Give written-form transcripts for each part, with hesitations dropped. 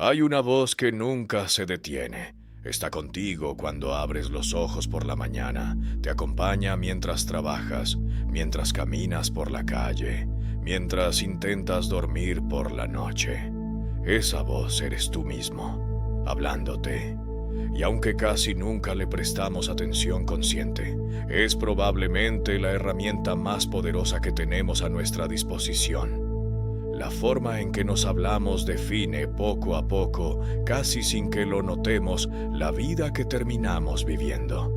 Hay una voz que nunca se detiene. Está contigo cuando abres los ojos por la mañana, te acompaña mientras trabajas, mientras caminas por la calle, mientras intentas dormir por la noche. Esa voz eres tú mismo, hablándote. Y aunque casi nunca le prestamos atención consciente, es probablemente la herramienta más poderosa que tenemos a nuestra disposición. La forma en que nos hablamos define poco a poco, casi sin que lo notemos, la vida que terminamos viviendo.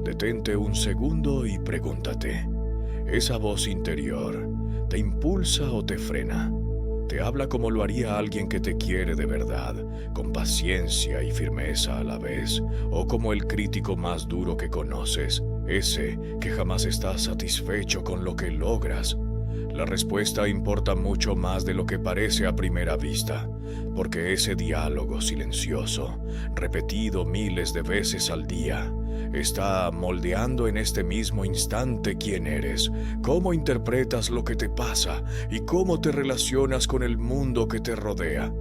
Detente un segundo y pregúntate, ¿esa voz interior te impulsa o te frena? ¿Te habla como lo haría alguien que te quiere de verdad, con paciencia y firmeza a la vez, o como el crítico más duro que conoces, ese que jamás está satisfecho con lo que logras? La respuesta importa mucho más de lo que parece a primera vista, porque ese diálogo silencioso, repetido miles de veces al día, está moldeando en este mismo instante quién eres, cómo interpretas lo que te pasa y cómo te relacionas con el mundo que te rodea.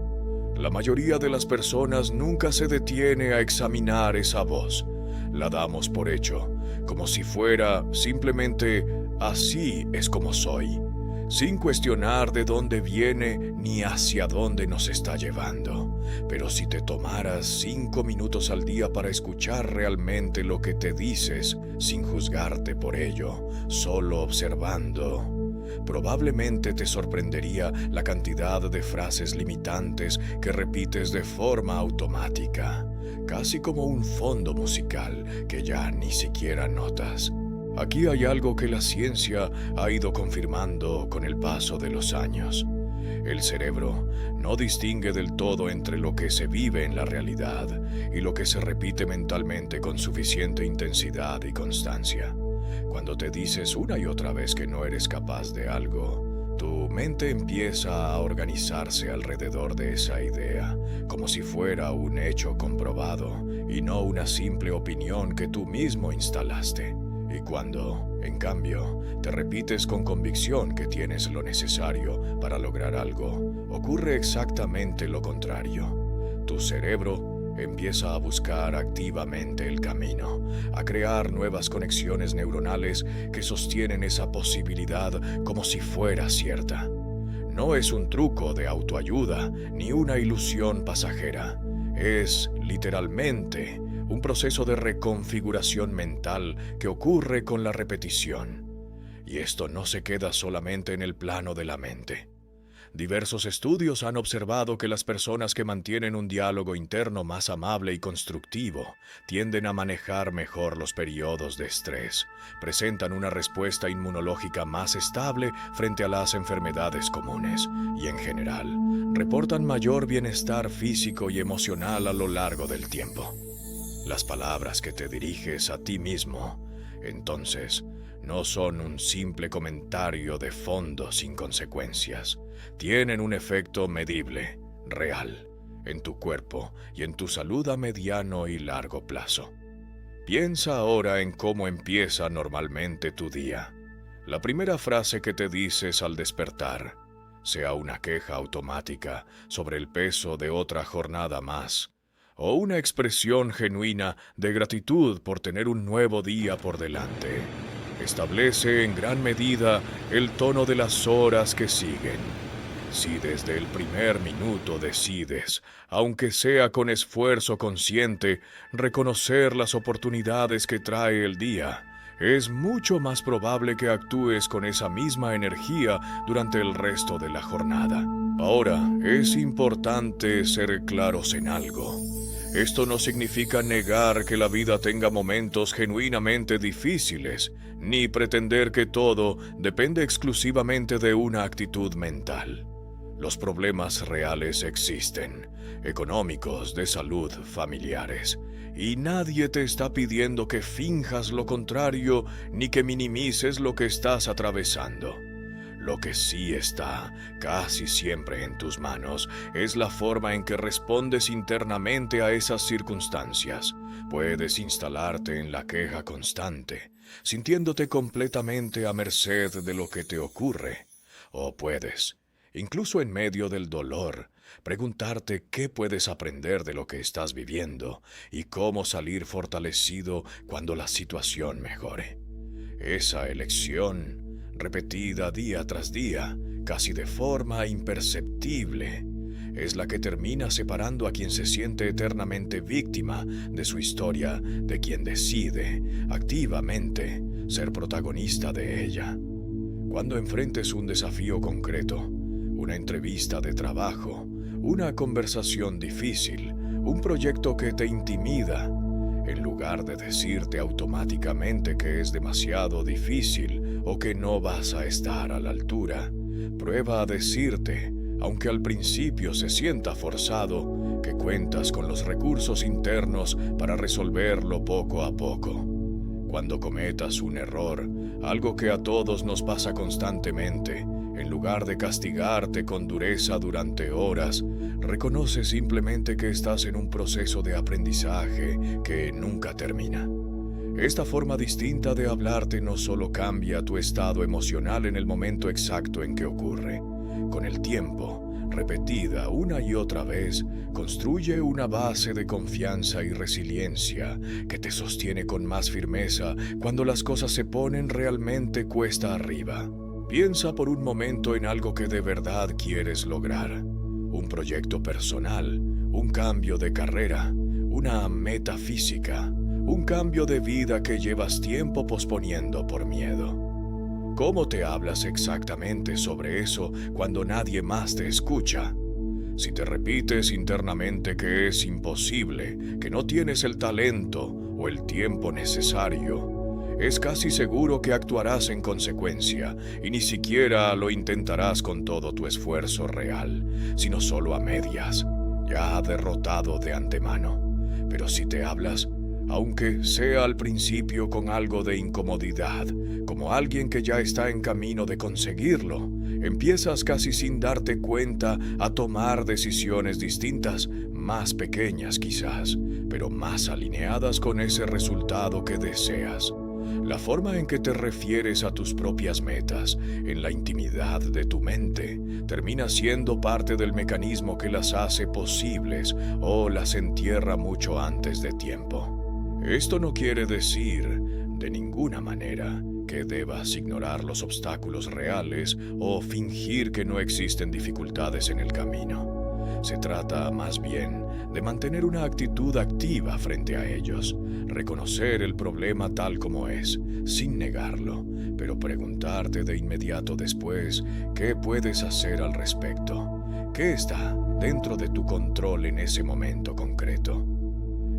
La mayoría de las personas nunca se detiene a examinar esa voz. La damos por hecho, como si fuera simplemente así es como soy, sin cuestionar de dónde viene ni hacia dónde nos está llevando. Pero si te tomaras 5 minutos al día para escuchar realmente lo que te dices, sin juzgarte por ello, solo observando, probablemente te sorprendería la cantidad de frases limitantes que repites de forma automática, casi como un fondo musical que ya ni siquiera notas. Aquí hay algo que la ciencia ha ido confirmando con el paso de los años. El cerebro no distingue del todo entre lo que se vive en la realidad y lo que se repite mentalmente con suficiente intensidad y constancia. Cuando te dices una y otra vez que no eres capaz de algo, tu mente empieza a organizarse alrededor de esa idea, como si fuera un hecho comprobado y no una simple opinión que tú mismo instalaste. Y cuando, en cambio, te repites con convicción que tienes lo necesario para lograr algo, ocurre exactamente lo contrario. Tu cerebro empieza a buscar activamente el camino, a crear nuevas conexiones neuronales que sostienen esa posibilidad como si fuera cierta. No es un truco de autoayuda ni una ilusión pasajera. Es, literalmente, un proceso de reconfiguración mental que ocurre con la repetición. Y esto no se queda solamente en el plano de la mente. Diversos estudios han observado que las personas que mantienen un diálogo interno más amable y constructivo tienden a manejar mejor los periodos de estrés, presentan una respuesta inmunológica más estable frente a las enfermedades comunes y, en general, reportan mayor bienestar físico y emocional a lo largo del tiempo. Las palabras que te diriges a ti mismo, entonces, no son un simple comentario de fondo sin consecuencias. Tienen un efecto medible, real, en tu cuerpo y en tu salud a mediano y largo plazo. Piensa ahora en cómo empieza normalmente tu día. La primera frase que te dices al despertar, sea una queja automática sobre el peso de otra jornada más, o una expresión genuina de gratitud por tener un nuevo día por delante, establece en gran medida el tono de las horas que siguen. Si desde el primer minuto decides, aunque sea con esfuerzo consciente, reconocer las oportunidades que trae el día, es mucho más probable que actúes con esa misma energía durante el resto de la jornada. Ahora, es importante ser claros en algo. Esto no significa negar que la vida tenga momentos genuinamente difíciles, ni pretender que todo depende exclusivamente de una actitud mental. Los problemas reales existen, económicos, de salud, familiares, y nadie te está pidiendo que finjas lo contrario ni que minimices lo que estás atravesando. Lo que sí está casi siempre en tus manos es la forma en que respondes internamente a esas circunstancias. Puedes instalarte en la queja constante, sintiéndote completamente a merced de lo que te ocurre. O puedes, incluso en medio del dolor, preguntarte qué puedes aprender de lo que estás viviendo y cómo salir fortalecido cuando la situación mejore. Esa elección, repetida día tras día, casi de forma imperceptible, es la que termina separando a quien se siente eternamente víctima de su historia de quien decide, activamente, ser protagonista de ella. Cuando enfrentes un desafío concreto, una entrevista de trabajo, una conversación difícil, un proyecto que te intimida, en lugar de decirte automáticamente que es demasiado difícil o que no vas a estar a la altura, prueba a decirte, aunque al principio se sienta forzado, que cuentas con los recursos internos para resolverlo poco a poco. Cuando cometas un error, algo que a todos nos pasa constantemente, en lugar de castigarte con dureza durante horas, reconoce simplemente que estás en un proceso de aprendizaje que nunca termina. Esta forma distinta de hablarte no solo cambia tu estado emocional en el momento exacto en que ocurre. Con el tiempo, repetida una y otra vez, construye una base de confianza y resiliencia que te sostiene con más firmeza cuando las cosas se ponen realmente cuesta arriba. Piensa por un momento en algo que de verdad quieres lograr. Un proyecto personal, un cambio de carrera, una meta física, un cambio de vida que llevas tiempo posponiendo por miedo. ¿Cómo te hablas exactamente sobre eso cuando nadie más te escucha? Si te repites internamente que es imposible, que no tienes el talento o el tiempo necesario, es casi seguro que actuarás en consecuencia y ni siquiera lo intentarás con todo tu esfuerzo real, sino solo a medias, ya derrotado de antemano. Pero si te hablas, aunque sea al principio con algo de incomodidad, como alguien que ya está en camino de conseguirlo, empiezas casi sin darte cuenta a tomar decisiones distintas, más pequeñas quizás, pero más alineadas con ese resultado que deseas. La forma en que te refieres a tus propias metas, en la intimidad de tu mente, termina siendo parte del mecanismo que las hace posibles o las entierra mucho antes de tiempo. Esto no quiere decir, de ninguna manera, que debas ignorar los obstáculos reales o fingir que no existen dificultades en el camino. Se trata, más bien, de mantener una actitud activa frente a ellos, reconocer el problema tal como es, sin negarlo, pero preguntarte de inmediato después qué puedes hacer al respecto, qué está dentro de tu control en ese momento concreto.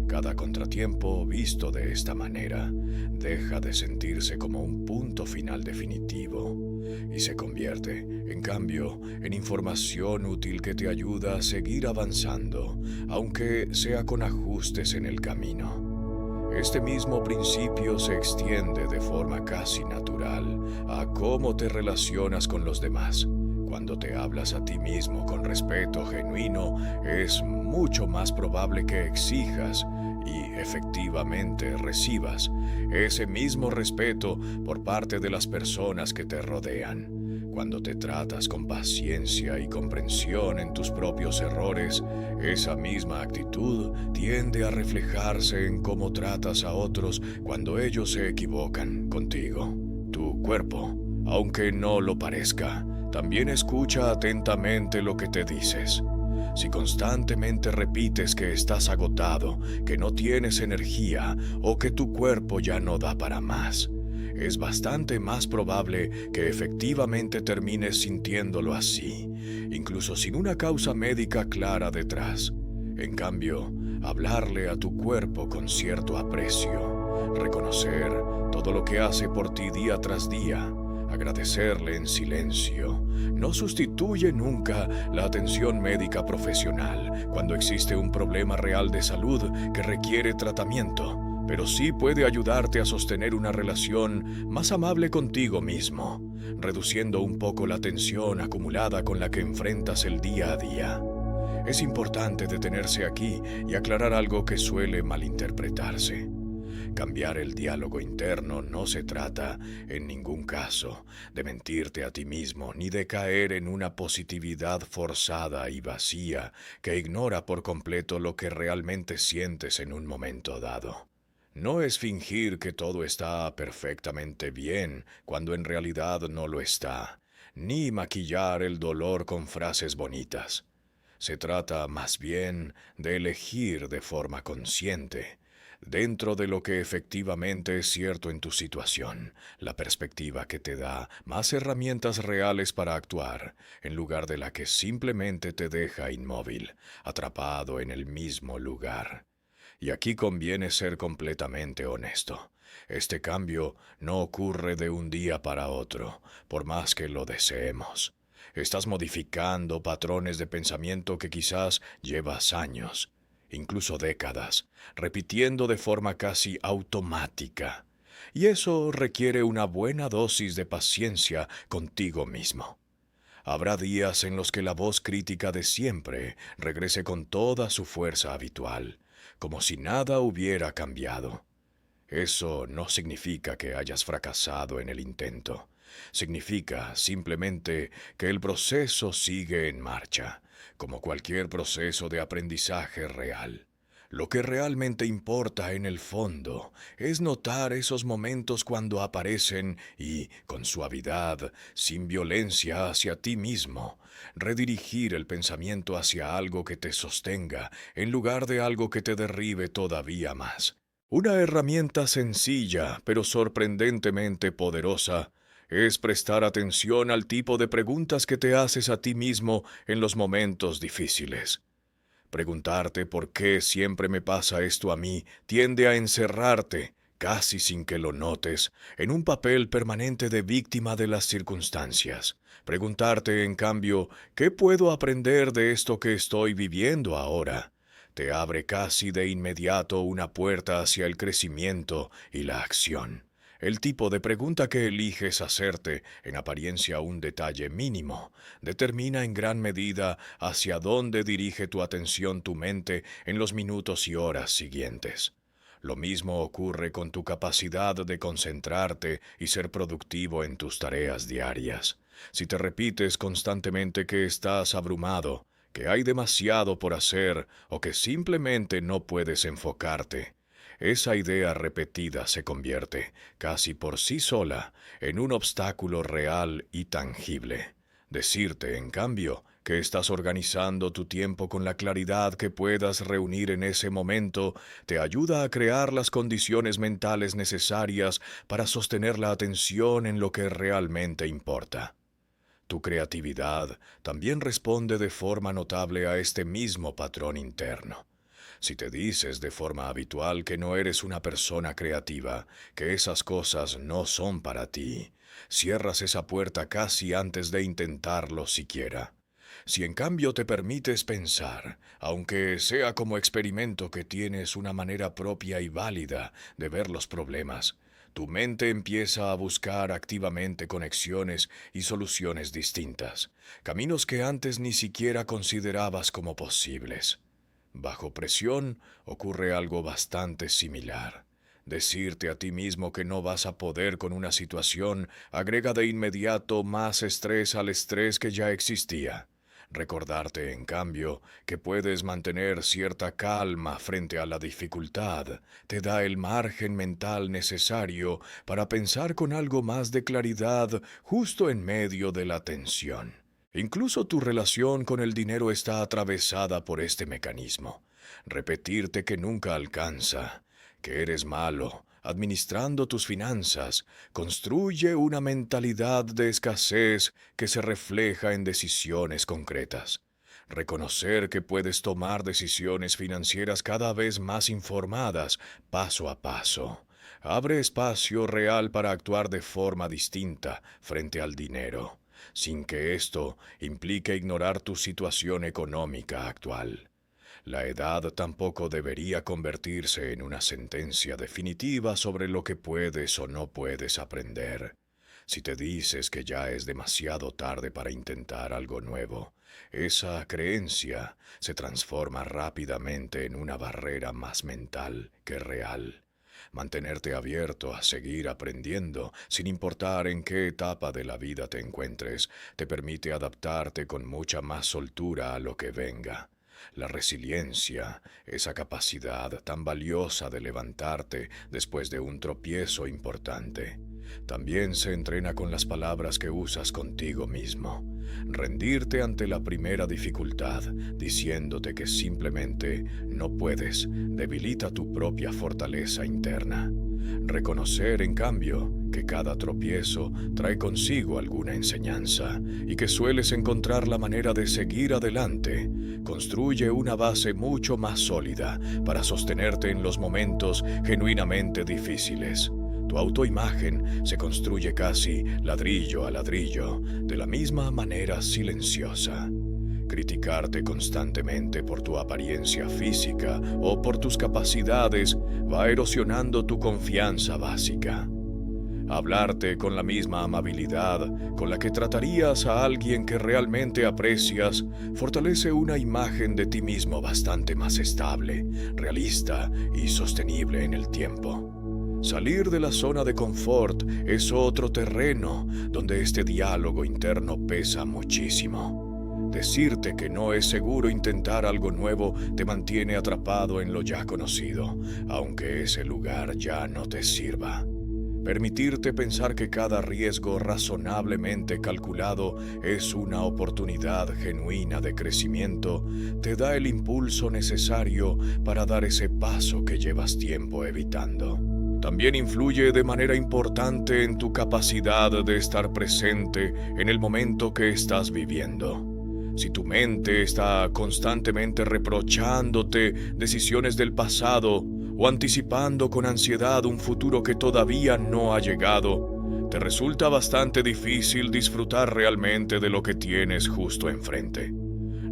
Cada contratiempo visto de esta manera deja de sentirse como un punto final definitivo y se convierte, en cambio, en información útil que te ayuda a seguir avanzando, aunque sea con ajustes en el camino. Este mismo principio se extiende de forma casi natural a cómo te relacionas con los demás. Cuando te hablas a ti mismo con respeto genuino, es mucho más probable que exijas y efectivamente recibas ese mismo respeto por parte de las personas que te rodean. Cuando te tratas con paciencia y comprensión en tus propios errores, esa misma actitud tiende a reflejarse en cómo tratas a otros cuando ellos se equivocan contigo. Tu cuerpo, aunque no lo parezca, también escucha atentamente lo que te dices. Si constantemente repites que estás agotado, que no tienes energía o que tu cuerpo ya no da para más, es bastante más probable que efectivamente termines sintiéndolo así, incluso sin una causa médica clara detrás. En cambio, hablarle a tu cuerpo con cierto aprecio, reconocer todo lo que hace por ti día tras día, agradecerle en silencio, no sustituye nunca la atención médica profesional cuando existe un problema real de salud que requiere tratamiento, pero sí puede ayudarte a sostener una relación más amable contigo mismo, reduciendo un poco la tensión acumulada con la que enfrentas el día a día. Es importante detenerse aquí y aclarar algo que suele malinterpretarse. Cambiar el diálogo interno no se trata, en ningún caso, de mentirte a ti mismo ni de caer en una positividad forzada y vacía que ignora por completo lo que realmente sientes en un momento dado. No es fingir que todo está perfectamente bien cuando en realidad no lo está, ni maquillar el dolor con frases bonitas. Se trata más bien de elegir de forma consciente, dentro de lo que efectivamente es cierto en tu situación, la perspectiva que te da más herramientas reales para actuar, en lugar de la que simplemente te deja inmóvil, atrapado en el mismo lugar. Y aquí conviene ser completamente honesto. Este cambio no ocurre de un día para otro, por más que lo deseemos. Estás modificando patrones de pensamiento que quizás llevas años, incluso décadas, repitiendo de forma casi automática. Y eso requiere una buena dosis de paciencia contigo mismo. Habrá días en los que la voz crítica de siempre regrese con toda su fuerza habitual, como si nada hubiera cambiado. Eso no significa que hayas fracasado en el intento. Significa simplemente que el proceso sigue en marcha, como cualquier proceso de aprendizaje real. Lo que realmente importa en el fondo es notar esos momentos cuando aparecen y, con suavidad, sin violencia hacia ti mismo, redirigir el pensamiento hacia algo que te sostenga en lugar de algo que te derribe todavía más. Una herramienta sencilla, pero sorprendentemente poderosa, es prestar atención al tipo de preguntas que te haces a ti mismo en los momentos difíciles. Preguntarte por qué siempre me pasa esto a mí tiende a encerrarte, casi sin que lo notes, en un papel permanente de víctima de las circunstancias. Preguntarte, en cambio, ¿qué puedo aprender de esto que estoy viviendo ahora? Te abre casi de inmediato una puerta hacia el crecimiento y la acción. El tipo de pregunta que eliges hacerte, en apariencia un detalle mínimo, determina en gran medida hacia dónde dirige tu atención tu mente en los minutos y horas siguientes. Lo mismo ocurre con tu capacidad de concentrarte y ser productivo en tus tareas diarias. Si te repites constantemente que estás abrumado, que hay demasiado por hacer o que simplemente no puedes enfocarte, esa idea repetida se convierte, casi por sí sola, en un obstáculo real y tangible. Decirte, en cambio, que estás organizando tu tiempo con la claridad que puedas reunir en ese momento, te ayuda a crear las condiciones mentales necesarias para sostener la atención en lo que realmente importa. Tu creatividad también responde de forma notable a este mismo patrón interno. Si te dices de forma habitual que no eres una persona creativa, que esas cosas no son para ti, cierras esa puerta casi antes de intentarlo siquiera. Si en cambio te permites pensar, aunque sea como experimento que tienes una manera propia y válida de ver los problemas, tu mente empieza a buscar activamente conexiones y soluciones distintas, caminos que antes ni siquiera considerabas como posibles. Bajo presión ocurre algo bastante similar. Decirte a ti mismo que no vas a poder con una situación agrega de inmediato más estrés al estrés que ya existía. Recordarte, en cambio, que puedes mantener cierta calma frente a la dificultad te da el margen mental necesario para pensar con algo más de claridad justo en medio de la tensión. Incluso tu relación con el dinero está atravesada por este mecanismo. Repetirte que nunca alcanza, que eres malo, administrando tus finanzas, construye una mentalidad de escasez que se refleja en decisiones concretas. Reconocer que puedes tomar decisiones financieras cada vez más informadas, paso a paso, abre espacio real para actuar de forma distinta frente al dinero, sin que esto implique ignorar tu situación económica actual. La edad tampoco debería convertirse en una sentencia definitiva sobre lo que puedes o no puedes aprender. Si te dices que ya es demasiado tarde para intentar algo nuevo, esa creencia se transforma rápidamente en una barrera más mental que real. Mantenerte abierto a seguir aprendiendo, sin importar en qué etapa de la vida te encuentres, te permite adaptarte con mucha más soltura a lo que venga. La resiliencia, esa capacidad tan valiosa de levantarte después de un tropiezo importante, también se entrena con las palabras que usas contigo mismo. Rendirte ante la primera dificultad, diciéndote que simplemente no puedes, debilita tu propia fortaleza interna. Reconocer, en cambio, que cada tropiezo trae consigo alguna enseñanza y que sueles encontrar la manera de seguir adelante, construye una base mucho más sólida para sostenerte en los momentos genuinamente difíciles. Tu autoimagen se construye casi ladrillo a ladrillo, de la misma manera silenciosa. Criticarte constantemente por tu apariencia física o por tus capacidades va erosionando tu confianza básica. Hablarte con la misma amabilidad con la que tratarías a alguien que realmente aprecias fortalece una imagen de ti mismo bastante más estable, realista y sostenible en el tiempo. Salir de la zona de confort es otro terreno donde este diálogo interno pesa muchísimo. Decirte que no es seguro intentar algo nuevo te mantiene atrapado en lo ya conocido, aunque ese lugar ya no te sirva. Permitirte pensar que cada riesgo razonablemente calculado es una oportunidad genuina de crecimiento te da el impulso necesario para dar ese paso que llevas tiempo evitando. También influye de manera importante en tu capacidad de estar presente en el momento que estás viviendo. Si tu mente está constantemente reprochándote decisiones del pasado o anticipando con ansiedad un futuro que todavía no ha llegado, te resulta bastante difícil disfrutar realmente de lo que tienes justo enfrente.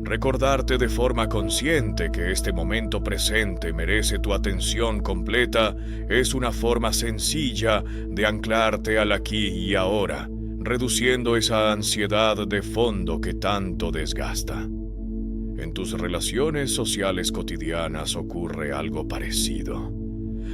Recordarte de forma consciente que este momento presente merece tu atención completa es una forma sencilla de anclarte al aquí y ahora, reduciendo esa ansiedad de fondo que tanto desgasta. En tus relaciones sociales cotidianas ocurre algo parecido.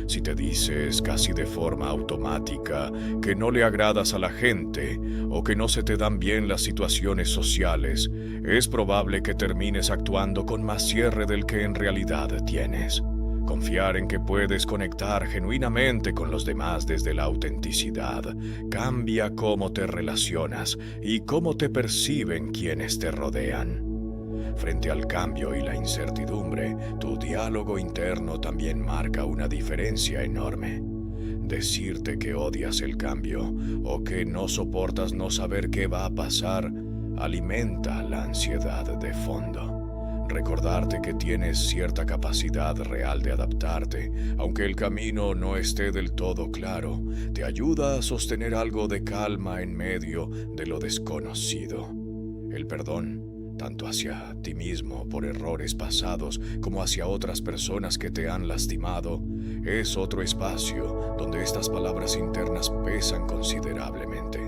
Si te dices casi de forma automática que no le agradas a la gente o que no se te dan bien las situaciones sociales, es probable que termines actuando con más cierre del que en realidad tienes. Confiar en que puedes conectar genuinamente con los demás desde la autenticidad cambia cómo te relacionas y cómo te perciben quienes te rodean. Frente al cambio y la incertidumbre, tu diálogo interno también marca una diferencia enorme. Decirte que odias el cambio o que no soportas no saber qué va a pasar alimenta la ansiedad de fondo. Recordarte que tienes cierta capacidad real de adaptarte, aunque el camino no esté del todo claro, te ayuda a sostener algo de calma en medio de lo desconocido. El perdón, tanto hacia ti mismo por errores pasados como hacia otras personas que te han lastimado, es otro espacio donde estas palabras internas pesan considerablemente.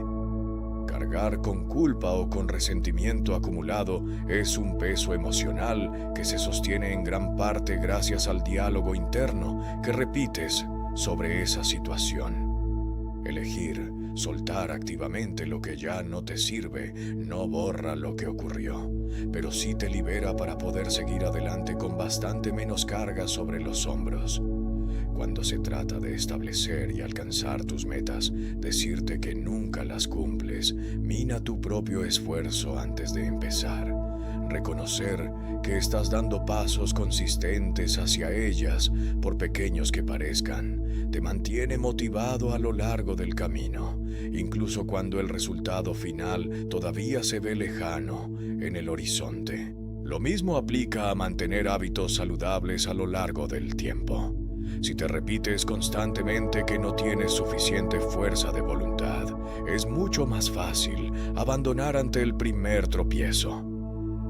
Cargar con culpa o con resentimiento acumulado es un peso emocional que se sostiene en gran parte gracias al diálogo interno que repites sobre esa situación. Elegir soltar activamente lo que ya no te sirve no borra lo que ocurrió, pero sí te libera para poder seguir adelante con bastante menos carga sobre los hombros. Cuando se trata de establecer y alcanzar tus metas, decirte que nunca las cumples mina tu propio esfuerzo antes de empezar. Reconocer que estás dando pasos consistentes hacia ellas, por pequeños que parezcan, te mantiene motivado a lo largo del camino, incluso cuando el resultado final todavía se ve lejano en el horizonte. Lo mismo aplica a mantener hábitos saludables a lo largo del tiempo. Si te repites constantemente que no tienes suficiente fuerza de voluntad, es mucho más fácil abandonar ante el primer tropiezo.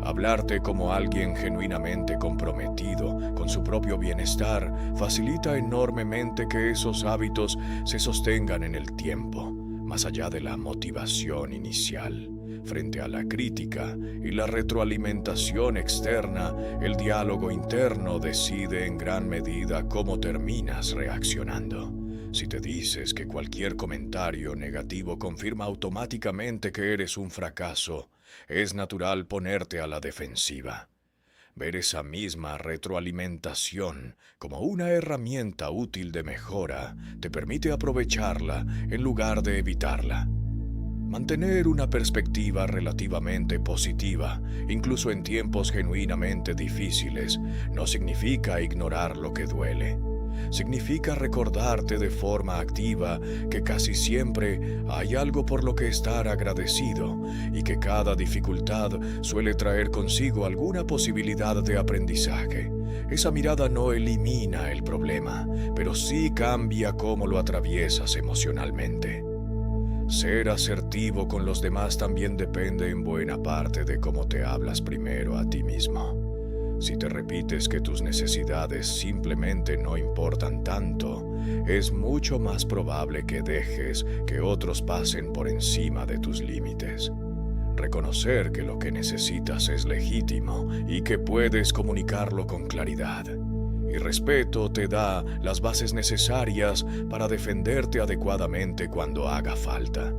Hablarte como alguien genuinamente comprometido con su propio bienestar facilita enormemente que esos hábitos se sostengan en el tiempo, más allá de la motivación inicial. Frente a la crítica y la retroalimentación externa, el diálogo interno decide en gran medida cómo terminas reaccionando. Si te dices que cualquier comentario negativo confirma automáticamente que eres un fracaso, es natural ponerte a la defensiva. Ver esa misma retroalimentación como una herramienta útil de mejora te permite aprovecharla en lugar de evitarla. Mantener una perspectiva relativamente positiva, incluso en tiempos genuinamente difíciles, no significa ignorar lo que duele. Significa recordarte de forma activa que casi siempre hay algo por lo que estar agradecido y que cada dificultad suele traer consigo alguna posibilidad de aprendizaje. Esa mirada no elimina el problema, pero sí cambia cómo lo atraviesas emocionalmente. Ser asertivo con los demás también depende en buena parte de cómo te hablas primero a ti mismo. Si te repites que tus necesidades simplemente no importan tanto, es mucho más probable que dejes que otros pasen por encima de tus límites. Reconocer que lo que necesitas es legítimo y que puedes comunicarlo con claridad y respeto te da las bases necesarias para defenderte adecuadamente cuando haga falta.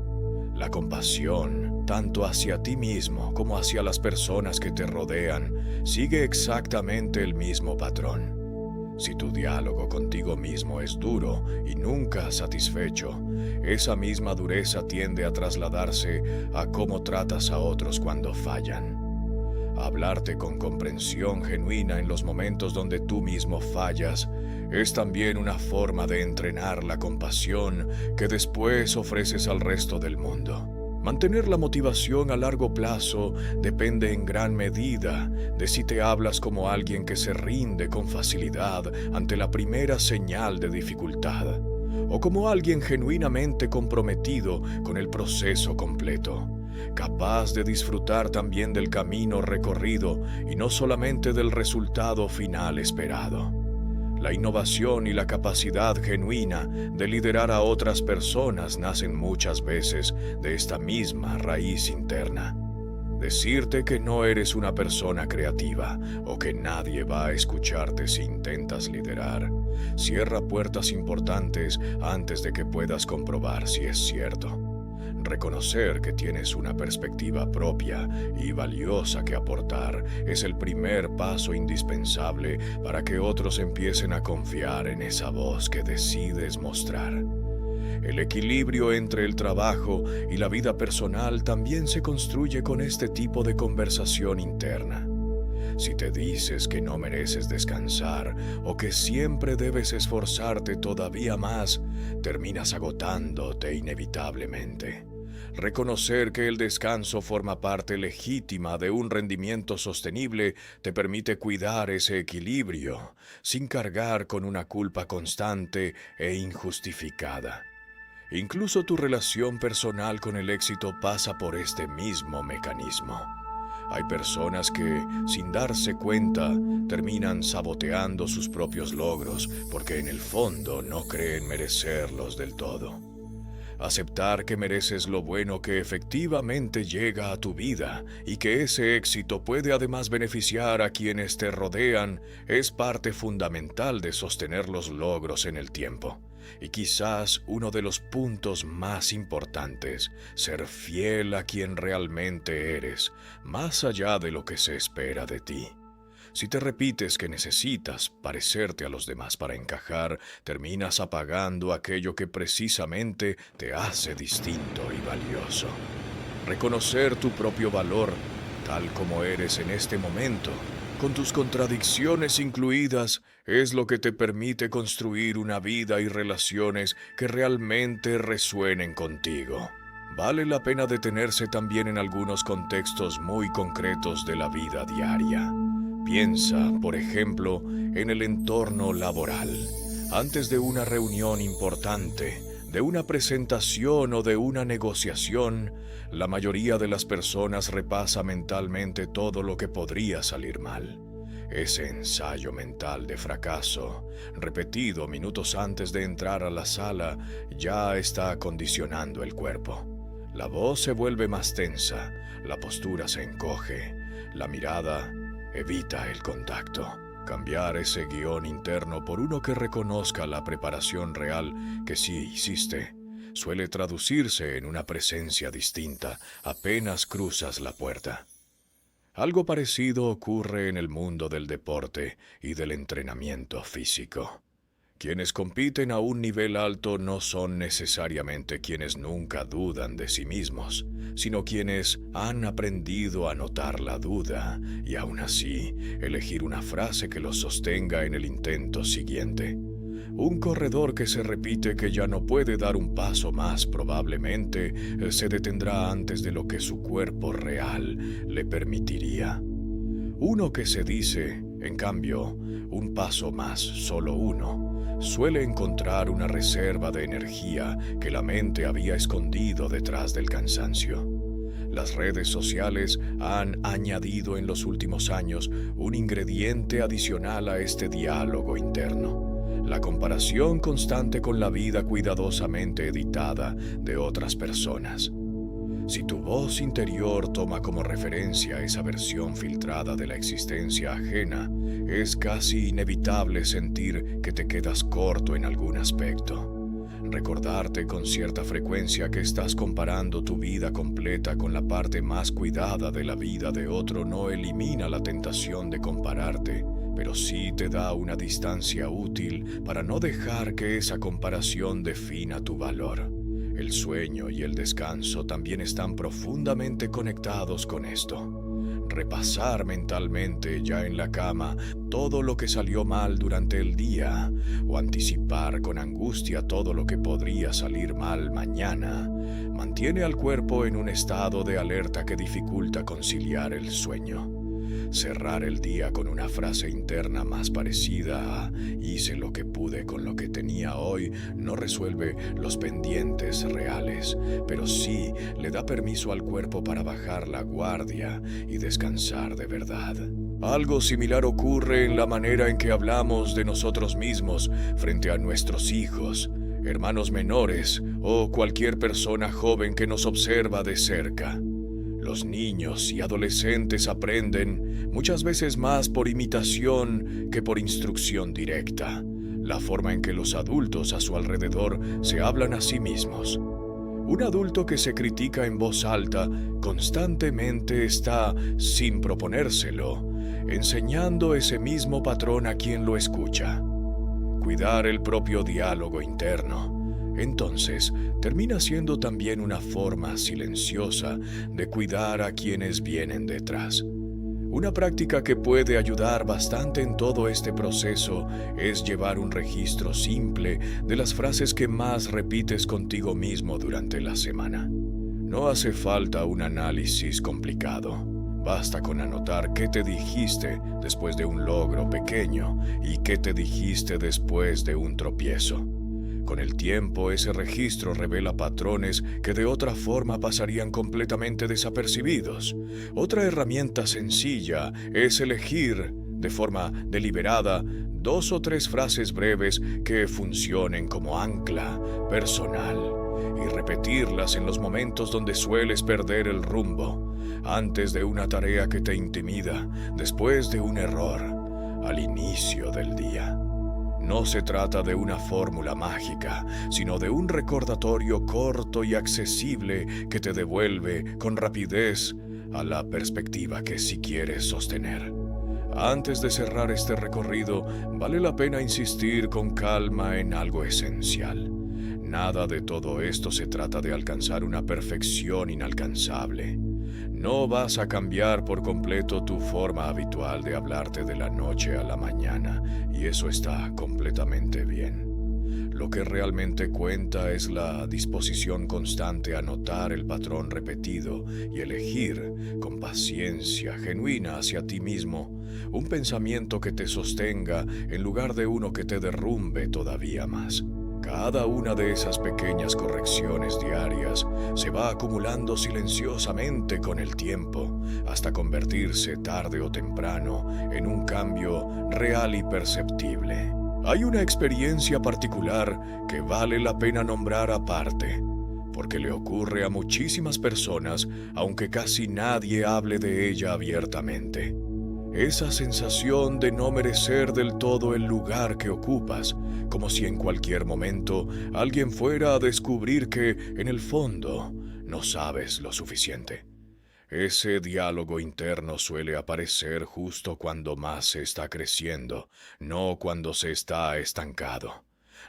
La compasión, tanto hacia ti mismo como hacia las personas que te rodean, sigue exactamente el mismo patrón. Si tu diálogo contigo mismo es duro y nunca satisfecho, esa misma dureza tiende a trasladarse a cómo tratas a otros cuando fallan. Hablarte con comprensión genuina en los momentos donde tú mismo fallas es también una forma de entrenar la compasión que después ofreces al resto del mundo. Mantener la motivación a largo plazo depende en gran medida de si te hablas como alguien que se rinde con facilidad ante la primera señal de dificultad, o como alguien genuinamente comprometido con el proceso completo, capaz de disfrutar también del camino recorrido y no solamente del resultado final esperado. La innovación y la capacidad genuina de liderar a otras personas nacen muchas veces de esta misma raíz interna. Decirte que no eres una persona creativa o que nadie va a escucharte si intentas liderar cierra puertas importantes antes de que puedas comprobar si es cierto. Reconocer que tienes una perspectiva propia y valiosa que aportar es el primer paso indispensable para que otros empiecen a confiar en esa voz que decides mostrar. El equilibrio entre el trabajo y la vida personal también se construye con este tipo de conversación interna. Si te dices que no mereces descansar o que siempre debes esforzarte todavía más, terminas agotándote inevitablemente. Reconocer que el descanso forma parte legítima de un rendimiento sostenible te permite cuidar ese equilibrio, sin cargar con una culpa constante e injustificada. Incluso tu relación personal con el éxito pasa por este mismo mecanismo. Hay personas que, sin darse cuenta, terminan saboteando sus propios logros porque en el fondo no creen merecerlos del todo. Aceptar que mereces lo bueno que efectivamente llega a tu vida y que ese éxito puede además beneficiar a quienes te rodean es parte fundamental de sostener los logros en el tiempo. Y quizás uno de los puntos más importantes, ser fiel a quien realmente eres, más allá de lo que se espera de ti. Si te repites que necesitas parecerte a los demás para encajar, terminas apagando aquello que precisamente te hace distinto y valioso. Reconocer tu propio valor, tal como eres en este momento, con tus contradicciones incluidas, es lo que te permite construir una vida y relaciones que realmente resuenen contigo. Vale la pena detenerse también en algunos contextos muy concretos de la vida diaria. Piensa, por ejemplo, en el entorno laboral. Antes de una reunión importante, de una presentación o de una negociación, la mayoría de las personas repasa mentalmente todo lo que podría salir mal. Ese ensayo mental de fracaso, repetido minutos antes de entrar a la sala, ya está acondicionando el cuerpo. La voz se vuelve más tensa, la postura se encoge, la mirada evita el contacto. Cambiar ese guión interno por uno que reconozca la preparación real que sí hiciste suele traducirse en una presencia distinta apenas cruzas la puerta. Algo parecido ocurre en el mundo del deporte y del entrenamiento físico. Quienes compiten a un nivel alto no son necesariamente quienes nunca dudan de sí mismos, sino quienes han aprendido a notar la duda y aún así elegir una frase que los sostenga en el intento siguiente. Un corredor que se repite que ya no puede dar un paso más probablemente se detendrá antes de lo que su cuerpo real le permitiría. Uno que se dice, en cambio, un paso más, solo uno, suele encontrar una reserva de energía que la mente había escondido detrás del cansancio. Las redes sociales han añadido en los últimos años un ingrediente adicional a este diálogo interno: la comparación constante con la vida cuidadosamente editada de otras personas. Si tu voz interior toma como referencia esa versión filtrada de la existencia ajena, es casi inevitable sentir que te quedas corto en algún aspecto. Recordarte con cierta frecuencia que estás comparando tu vida completa con la parte más cuidada de la vida de otro no elimina la tentación de compararte, pero sí te da una distancia útil para no dejar que esa comparación defina tu valor. El sueño y el descanso también están profundamente conectados con esto. Repasar mentalmente ya en la cama todo lo que salió mal durante el día o anticipar con angustia todo lo que podría salir mal mañana mantiene al cuerpo en un estado de alerta que dificulta conciliar el sueño. Cerrar el día con una frase interna más parecida a "hice lo que pude con lo que tenía hoy" no resuelve los pendientes reales, pero sí le da permiso al cuerpo para bajar la guardia y descansar de verdad. Algo similar ocurre en la manera en que hablamos de nosotros mismos frente a nuestros hijos, hermanos menores o cualquier persona joven que nos observa de cerca. Los niños y adolescentes aprenden muchas veces más por imitación que por instrucción directa, la forma en que los adultos a su alrededor se hablan a sí mismos. Un adulto que se critica en voz alta constantemente está, sin proponérselo, enseñando ese mismo patrón a quien lo escucha. Cuidar el propio diálogo interno, entonces, termina siendo también una forma silenciosa de cuidar a quienes vienen detrás. Una práctica que puede ayudar bastante en todo este proceso es llevar un registro simple de las frases que más repites contigo mismo durante la semana. No hace falta un análisis complicado. Basta con anotar qué te dijiste después de un logro pequeño y qué te dijiste después de un tropiezo. Con el tiempo, ese registro revela patrones que de otra forma pasarían completamente desapercibidos. Otra herramienta sencilla es elegir, de forma deliberada, 2 o 3 frases breves que funcionen como ancla personal y repetirlas en los momentos donde sueles perder el rumbo, antes de una tarea que te intimida, después de un error, al inicio del día. No se trata de una fórmula mágica, sino de un recordatorio corto y accesible que te devuelve con rapidez a la perspectiva que sí quieres sostener. Antes de cerrar este recorrido, vale la pena insistir con calma en algo esencial. Nada de todo esto se trata de alcanzar una perfección inalcanzable. No vas a cambiar por completo tu forma habitual de hablarte de la noche a la mañana, y eso está completamente bien. Lo que realmente cuenta es la disposición constante a notar el patrón repetido y elegir, con paciencia genuina hacia ti mismo, un pensamiento que te sostenga en lugar de uno que te derrumbe todavía más. Cada una de esas pequeñas correcciones diarias se va acumulando silenciosamente con el tiempo, hasta convertirse tarde o temprano en un cambio real y perceptible. Hay una experiencia particular que vale la pena nombrar aparte. porque le ocurre a muchísimas personas, aunque casi nadie hable de ella abiertamente. Esa sensación de no merecer del todo el lugar que ocupas, como si en cualquier momento alguien fuera a descubrir que, en el fondo, no sabes lo suficiente. Ese diálogo interno suele aparecer justo cuando más se está creciendo, no cuando se está estancado.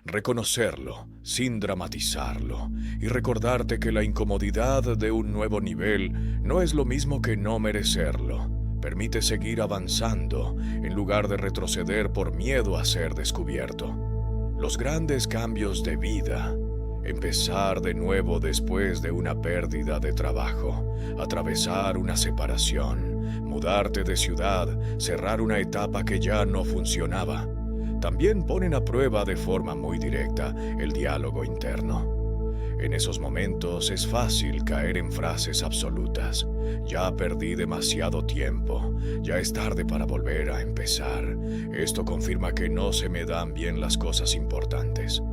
Reconocerlo, sin dramatizarlo, y recordarte que la incomodidad de un nuevo nivel no es lo mismo que no merecerlo. Permite seguir avanzando en lugar de retroceder por miedo a ser descubierto. Los grandes cambios de vida, empezar de nuevo después de una pérdida de trabajo, atravesar una separación, mudarte de ciudad, cerrar una etapa que ya no funcionaba, también ponen a prueba de forma muy directa el diálogo interno. En esos momentos es fácil caer en frases absolutas. Ya perdí demasiado tiempo, ya es tarde para volver a empezar. Esto confirma que no se me dan bien las cosas importantes.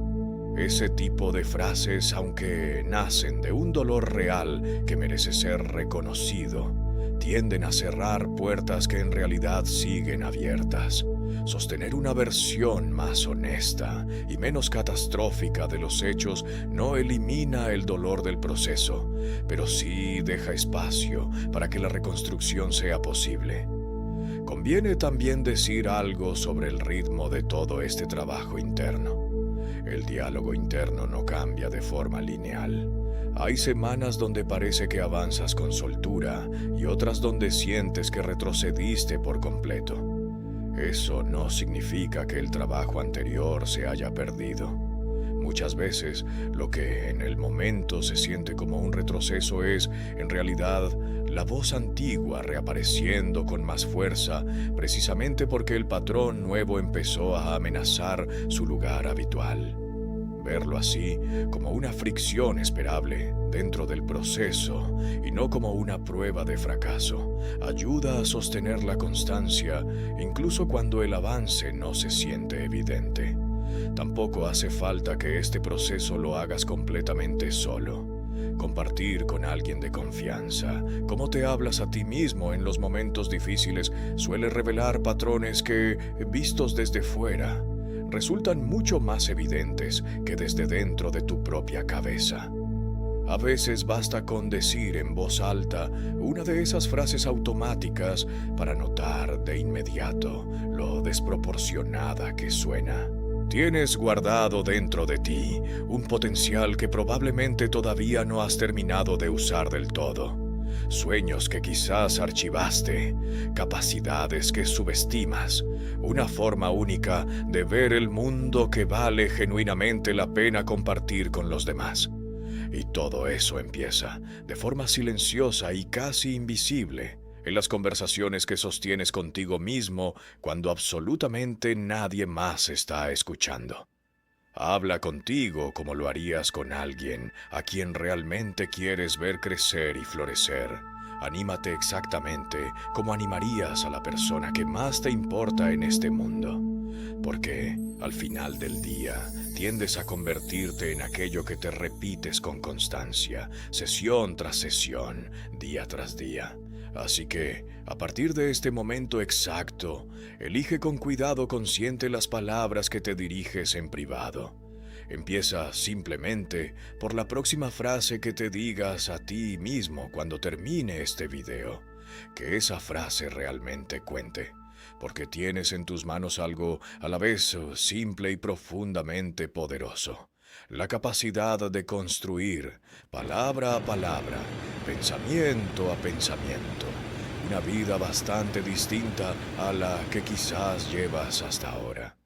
Ese tipo de frases, aunque nacen de un dolor real que merece ser reconocido, tienden a cerrar puertas que en realidad siguen abiertas. Sostener una versión más honesta y menos catastrófica de los hechos no elimina el dolor del proceso, pero sí deja espacio para que la reconstrucción sea posible. Conviene también decir algo sobre el ritmo de todo este trabajo interno. El diálogo interno no cambia de forma lineal. Hay semanas donde parece que avanzas con soltura y otras donde sientes que retrocediste por completo. Eso no significa que el trabajo anterior se haya perdido. Muchas veces lo que en el momento se siente como un retroceso es, en realidad, la voz antigua reapareciendo con más fuerza, precisamente porque el patrón nuevo empezó a amenazar su lugar habitual. Verlo así, como una fricción esperable dentro del proceso y no como una prueba de fracaso, ayuda a sostener la constancia incluso cuando el avance no se siente evidente. Tampoco hace falta que este proceso lo hagas completamente solo. Compartir con alguien de confianza cómo te hablas a ti mismo en los momentos difíciles suele revelar patrones que, vistos desde fuera, resultan mucho más evidentes que desde dentro de tu propia cabeza. A veces basta con decir en voz alta una de esas frases automáticas para notar de inmediato lo desproporcionada que suena. Tienes guardado dentro de ti un potencial que probablemente todavía no has terminado de usar del todo. Sueños que quizás archivaste, capacidades que subestimas, una forma única de ver el mundo que vale genuinamente la pena compartir con los demás. Y todo eso empieza, de forma silenciosa y casi invisible, en las conversaciones que sostienes contigo mismo cuando absolutamente nadie más está escuchando. Habla contigo como lo harías con alguien a quien realmente quieres ver crecer y florecer. Anímate exactamente como animarías a la persona que más te importa en este mundo. Porque, al final del día, tiendes a convertirte en aquello que te repites con constancia, sesión tras sesión, día tras día. Así que, a partir de este momento exacto, elige con cuidado consciente las palabras que te diriges en privado. Empieza simplemente por la próxima frase que te digas a ti mismo cuando termine este video. Que esa frase realmente cuente, porque tienes en tus manos algo a la vez simple y profundamente poderoso. La capacidad de construir, palabra a palabra, pensamiento a pensamiento, una vida bastante distinta a la que quizás llevas hasta ahora.